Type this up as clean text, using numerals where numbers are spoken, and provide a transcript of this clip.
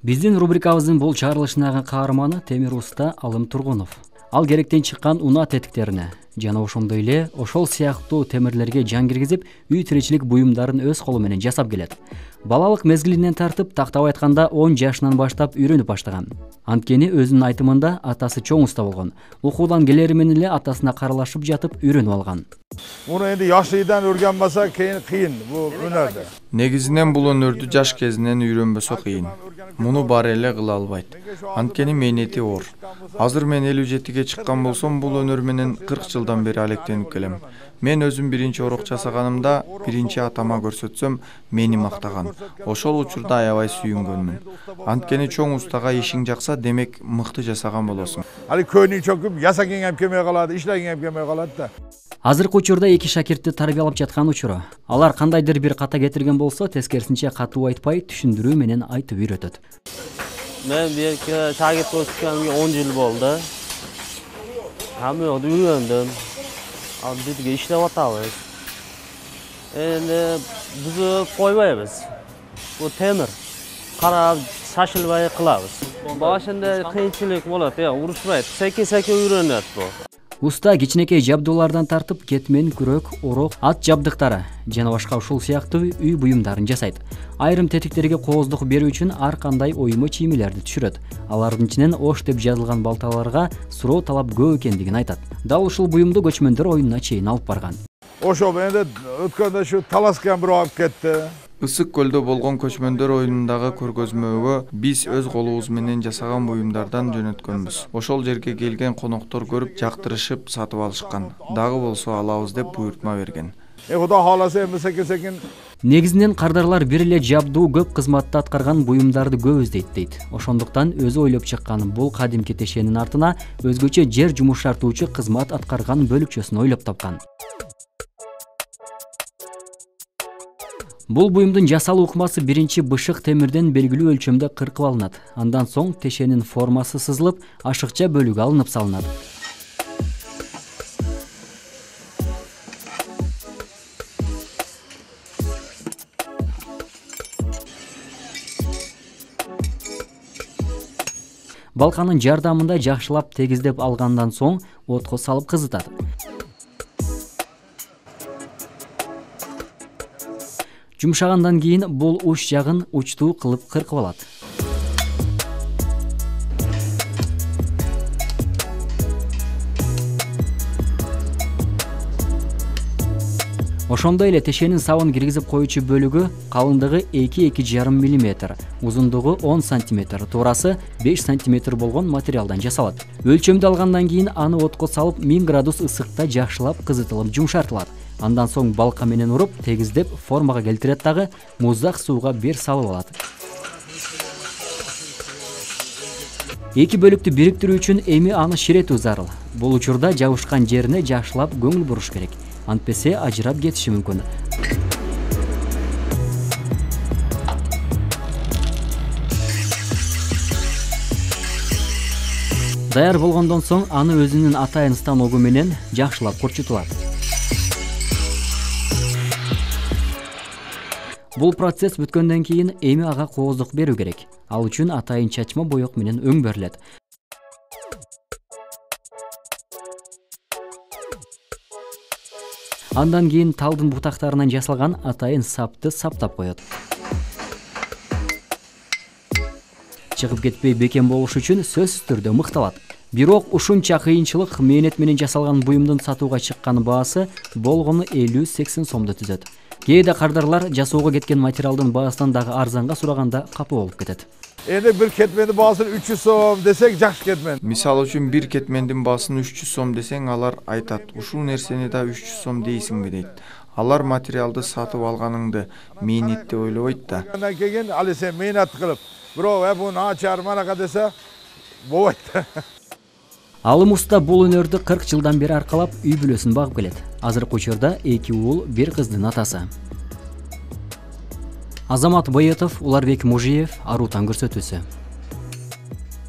Биздин рубрикабыздын бул чыгарылышындагы каарманы Темир уста Алым Тургунов. Ал керектен чыккан унаа тетиктерине жана ошондой эле ошол сыяктуу темирлерге жан киргизип, үй тиричилик буюмдарын өз колу менен жасап келет. Балалык мезгилинен тартып, тактап айтканда 10 жашынан баштап үйрөнүп баштаган. Анткени өзүнүн айтымында атасы чоң уста болгон. Окуудан келери менен эле атасына каралашып жатып үйрөнүп алган. Муну энди жашлыйдан өргөнбаса кыйын бул өнөрдө. Негизинен бул өнөрдү жаш кезинен үйрөнбөсө кыйын. Муну баары эле кыла албайт. Анткени мээнети оор. Азыр мен 57-ге чыккан болсом, бул өнөр менен 40 жылдан бери алектенип келем. Мен өзүм биринчи орок жасаганымда, биринчи атама көрсөтсөм, мени мактаган. Ошол учурда аябай сүйүнгөнмүн. Анткени чоң устага ишиң жакса, демек мыкты жасаган болосуң. Али көйнү чөкүп, ясагың эм келмей калат, иштегиң эм келмей калат да. Азыркы учурда эки шакиртти тарбиялап жаткан учуру. Алар кандайдыр бир ката кетирген болсо, тескерисинче катуу айтпай, түшүндүрүү менен айтып үйрөтөт. Men bir şagird bo'lib chiqqanimga 10 yil bo'ldi. Hamma yoqda yurgandim. Birga ishlayotamiz. Endi bizni qo'ymaymiz. Bu temir. Qarab, shashilmay qilamiz. Boshida qiyinchilik bo'ladi, urushmaydi. Sekin-sekin o'rganadi bu. Уста кичинекей жабдуулардан тартып, кетмен, күрөк, орок, ат жабдыктары жана башка ушул сыяктуу үй буюмдарын жасайт. Айрым тетиктерге кооздук берүү үчүн ар кандай оймо чиймелерди түшүрөт. Алардын ичинен ош деп жазылган балталарга суроо талап көп экендигин айтат. Дал ушул буюмду көчмөндөр оюнуна чейин алып барган. Ошо менен өткөндө ушу таласкан бирөө алып кетти. Ысык көлдө болгон көчмөндөр оюнундагы көргөзмөгө биз өз колубуз менен жасаган буюмдардан жөнөткөнбүз. Ошол жерге келген коноктор көрүп, жактырышып сатып алышкан. Дагы болсо алабыз деп буйртма берген. Кудай кааласа эми секин-секин. Негизинен кардарлар бир эле жабдуу көп кызматты аткарган буюмдарды көп издейт дейт. Ошондуктан өзү ойлоп чыккан бул кадимки тешенин артына өзгөчө жер жумуштартуучу кызмат аткарган бөлүкчөсүн ойлоп тапкан. Бул буюмдун жасалуу ыкмасы биринчи бышык темирден белгилүү өлчөмдө кыркып алынат. Андан соң тешенин формасы сызылып, ашыкча бөлүгү алынып салынат. Балканын жардамында жакшылап тегиздеп алгандан соң отко салып кызытат. Жумшагандан кийин бул уч жагын учтуу кылып кыркып алат. Ошондой эле тешенин сабын киргизип коючу бөлүгү калыңдыгы 2-2,5 мм, узундугу 10 см, туурасы 5 см болгон материалдан жасалат. Өлчөмдү алгандан кийин аны отко салып 1000 градус ысыкта жакшылап кызытылып жумшартылат. Андан соң балка менен уруп, тегиздеп формага келтирет дагы муздак сууга бир салып алат. Эки бөлүктү бириктирүү үчүн эми аны ширетүү зарыл. Бул учурда жабышкан жерине жакшылап көңүл буруш керек. Антпесе ажырап кетиши мүмкүн. Даяр болгондон соң аны өзүнүн атайын станогу менен жакшылап курчутулат. Бул процесс бүткөндөн кийин эми ага кооздук берүү керек. Ал үчүн атайын чачма боек менен өң берилет. Андан кийин талдын бутактарынан жасалган атайын сапты саптап коет. Чыгып кетпей бекем болуш үчүн сөзсүз түрдө мыкталат. Бирок ушунча кыйынчылык мээнет менен жасалган буюмдун сатууга чыккан баасы болгону 50-80 сомдо түзөт. Кээде кардарлар жасоого кеткен материалдын баасынан дагы арзанга сураганда капа болуп кетет. Эми бир кетмендин баасын 300 сом десек жакшы кетмен. Мисалы үчүн бир кетмендин баасын 300 сом десең, алар айтат, ушул нерсени да 300 сом дейсиңби дейт. Алар материалды сатып алганыңды мээнетти ойлобойт да. Андан кийин али сен мээнет кылып, бирөө буну ачар манака десе болбойт. Алым уста бул өнөрдү 40 жылдан бери аркалап үй бүлөсүн багып келет. Азыркы учурда 2 уул, 1 кыздын атасы. Азамат Байетов, Уларбек Мужиев, Арутан көрсөтүүсү.